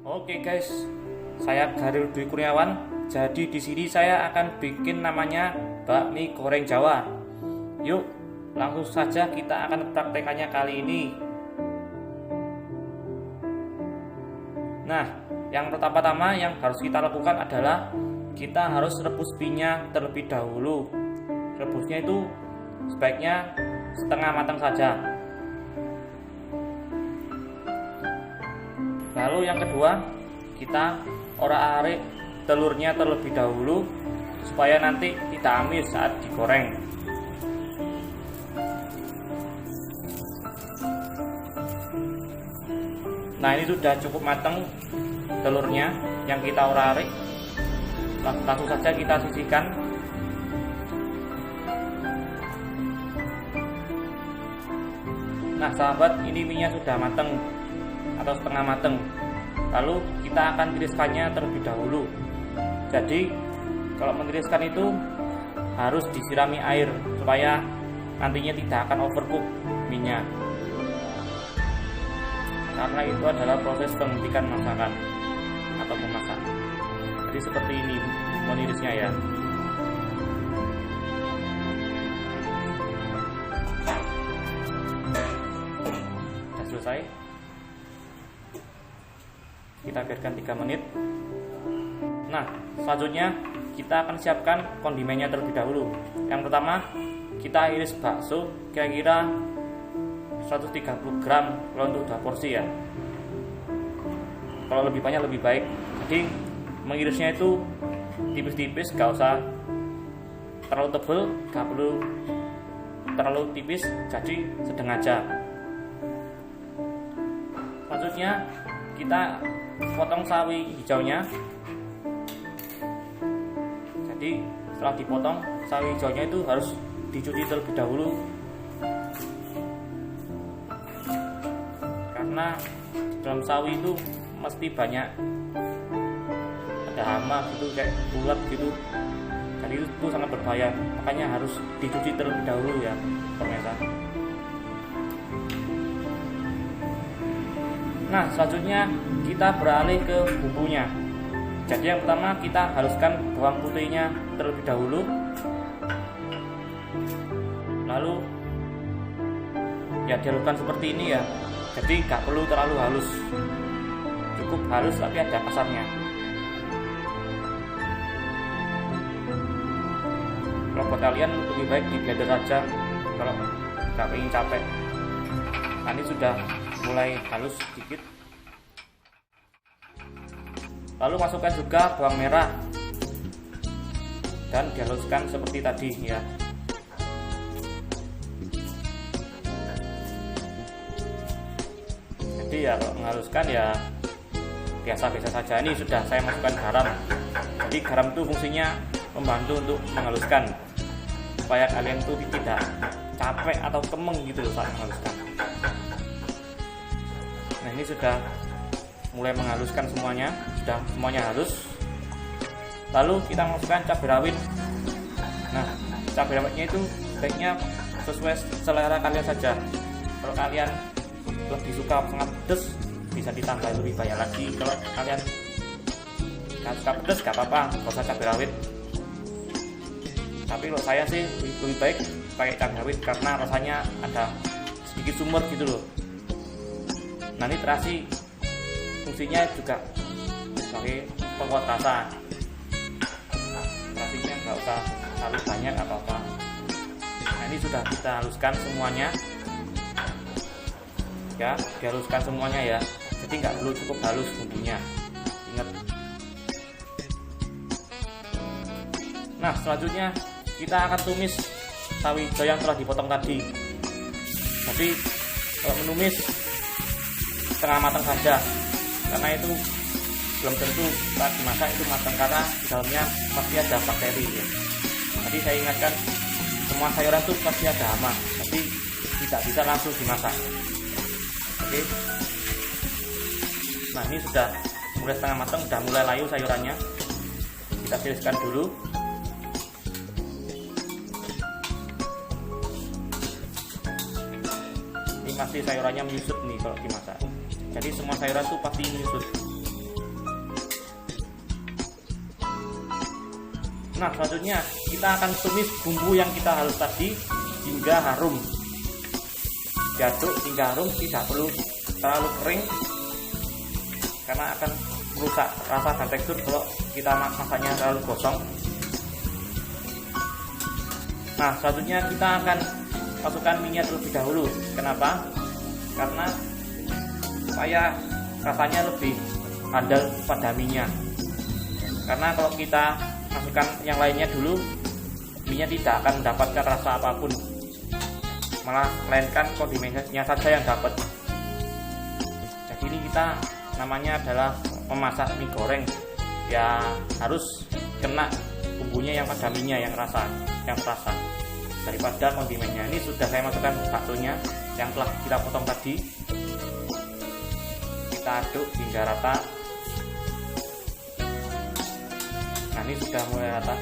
Oke guys, saya Gahril Dwi Kurniawan. Jadi di sini saya akan bikin namanya bakmi goreng Jawa. Yuk, langsung saja kita akan praktekannya kali ini. Nah, yang pertama-tama yang harus kita lakukan adalah kita harus rebus minyak terlebih dahulu. Rebusnya itu sebaiknya setengah matang saja. Lalu yang kedua, kita orak-arik telurnya terlebih dahulu supaya nanti tidak amis saat digoreng. Nah, ini sudah cukup matang telurnya yang kita orak-arik. Langsung saja kita sisihkan. Nah sahabat, ini minyak sudah matang atau setengah matang. Lalu kita akan tiriskannya terlebih dahulu. Jadi kalau meniriskan itu harus disirami air supaya nantinya tidak akan overcook minyak, karena itu adalah proses penghentikan masakan atau memasak. Jadi seperti ini menirisnya ya. Sudah selesai. Kita biarkan 3 menit. Nah, selanjutnya kita akan siapkan kondimennya terlebih dahulu. Yang pertama, kita iris bakso kira-kira 130 gram kalau untuk 2 porsi ya. Kalau lebih banyak lebih baik. Jadi mengirisnya itu tipis-tipis, gak usah terlalu tebal, gak perlu terlalu tipis, jadi sedang aja. Selanjutnya kita potong sawi hijaunya. Jadi setelah dipotong sawi hijaunya itu harus dicuci terlebih dahulu, karena dalam sawi itu mesti banyak ada hama gitu, kayak ulat gitu. Jadi itu sangat berbahaya, makanya harus dicuci terlebih dahulu ya pemirsa. Nah, selanjutnya kita beralih ke bumbunya. Jadi yang pertama kita haluskan bawang putihnya terlebih dahulu. Lalu ya dihaluskan seperti ini ya. Jadi gak perlu terlalu halus, cukup halus tapi ada kasarnya. Kalau buat kalian lebih baik di blender saja kalau gak ingin capek. Nah, ini sudah mulai halus sedikit. Lalu masukkan juga bawang merah dan dihaluskan seperti tadi ya. Jadi ya kalau menghaluskan ya biasa-biasa saja. Ini sudah saya masukkan garam. Jadi garam itu fungsinya membantu untuk menghaluskan supaya kalian tuh tidak capek atau kemeng gitu loh saat menghaluskan. Nah, ini sudah mulai menghaluskan semuanya, sudah semuanya halus. Lalu kita masukkan cabai rawit. Nah, cabai rawitnya itu baiknya sesuai selera kalian saja. Kalau kalian lebih suka sangat pedas, bisa ditambah lebih banyak lagi. Kalau kalian nggak suka pedas, nggak apa-apa, nggak usah cabai rawit. Tapi kalau saya sih lebih baik pakai cabai rawit karena rasanya ada sedikit sumber gitu loh. Nah, ini terasi fungsinya juga sebagai penguat rasa. Terasinya nggak usah terlalu banyak apa-apa. Nah, ini sudah kita haluskan semuanya ya, dihaluskan semuanya ya. Jadi nggak perlu cukup halus bumbunya, ingat. Nah, selanjutnya kita akan tumis sawi hijau yang telah dipotong tadi. Tapi kalau menumis setengah matang saja, karena itu belum tentu saat dimasak itu matang, karena di dalamnya pasti ada bakteri ya. Jadi saya ingatkan, semua sayuran itu pasti ada hama, jadi tidak bisa langsung dimasak. Oke. Nah, ini sudah mulai setengah matang, sudah mulai layu sayurannya. Kita tiriskan dulu. Ini masih sayurannya menyusut nih kalau dimasak. Jadi semua sayuran tuh pasti menyusut. Nah, selanjutnya kita akan tumis bumbu yang kita halus tadi hingga harum. Diaduk hingga harum, tidak perlu terlalu kering karena akan merusak rasa dan tekstur kalau kita masaknya terlalu gosong. Nah, selanjutnya kita akan masukkan minyak terlebih dahulu. Kenapa? Karena supaya rasanya lebih handal pada minyak. Karena kalau kita masukkan yang lainnya dulu, minyak tidak akan mendapatkan rasa apapun, malah melainkan kondimennya saja yang dapat. Jadi ini kita namanya adalah memasak mie goreng, ya harus kena bumbunya yang pada minyak yang terasa daripada kondimennya. Ini sudah saya masukkan baksonya yang telah kita potong tadi, kita aduk hingga rata. Nah, ini sudah mulai rata.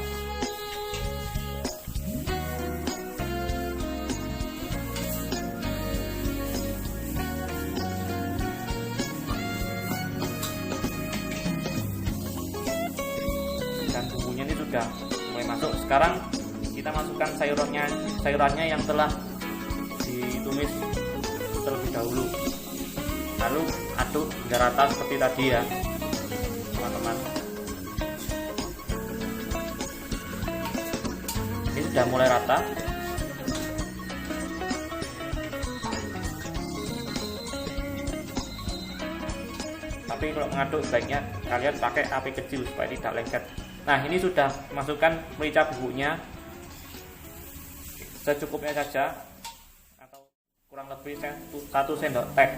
Dan bumbunya ini sudah mulai masuk. Sekarang kita masukkan sayurannya yang telah ditumis terlebih dahulu. Lalu aduk hingga rata seperti tadi ya, teman-teman. Ini sudah mulai rata. Tapi kalau mengaduk sebaiknya kalian pakai api kecil supaya tidak lengket. Nah, ini sudah masukkan merica bubuknya secukupnya saja atau kurang lebih 1 sendok teh.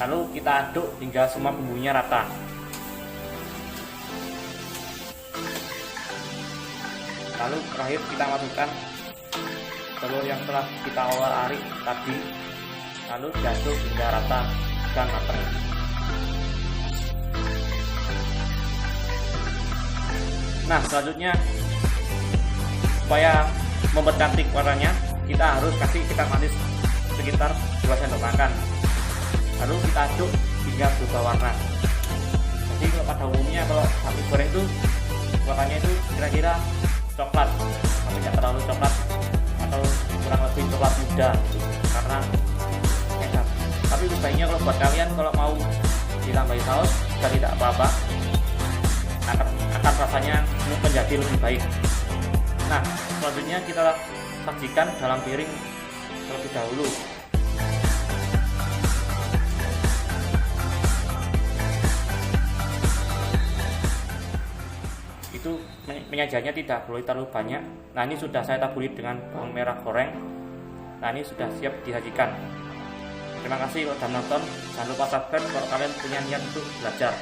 Lalu kita aduk hingga semua bumbunya rata. Lalu terakhir kita masukkan telur yang telah kita olah-arik tadi, lalu diaduk hingga rata dan matang. Nah, selanjutnya supaya mempercantik warnanya, kita harus kasih kecap manis sekitar 2 sendok makan. Lalu kita aduk hingga berubah warna. Jadi kalau pada umumnya kalau mie goreng itu warnanya itu kira-kira coklat, tapi tidak terlalu coklat atau kurang lebih coklat muda gitu, karena enak. Tapi sebaiknya kalau buat kalian kalau mau ditambahi saus juga tidak apa-apa, akan rasanya menjadi lebih baik. Nah, selanjutnya kita sajikan dalam piring terlebih dahulu. Itu penyajiannya tidak perlu terlalu banyak. Nah, ini sudah saya taburi dengan bawang merah goreng. Nah, ini sudah siap disajikan. Terima kasih kalau sudah nonton. Jangan lupa subscribe kalau kalian punya niat untuk belajar.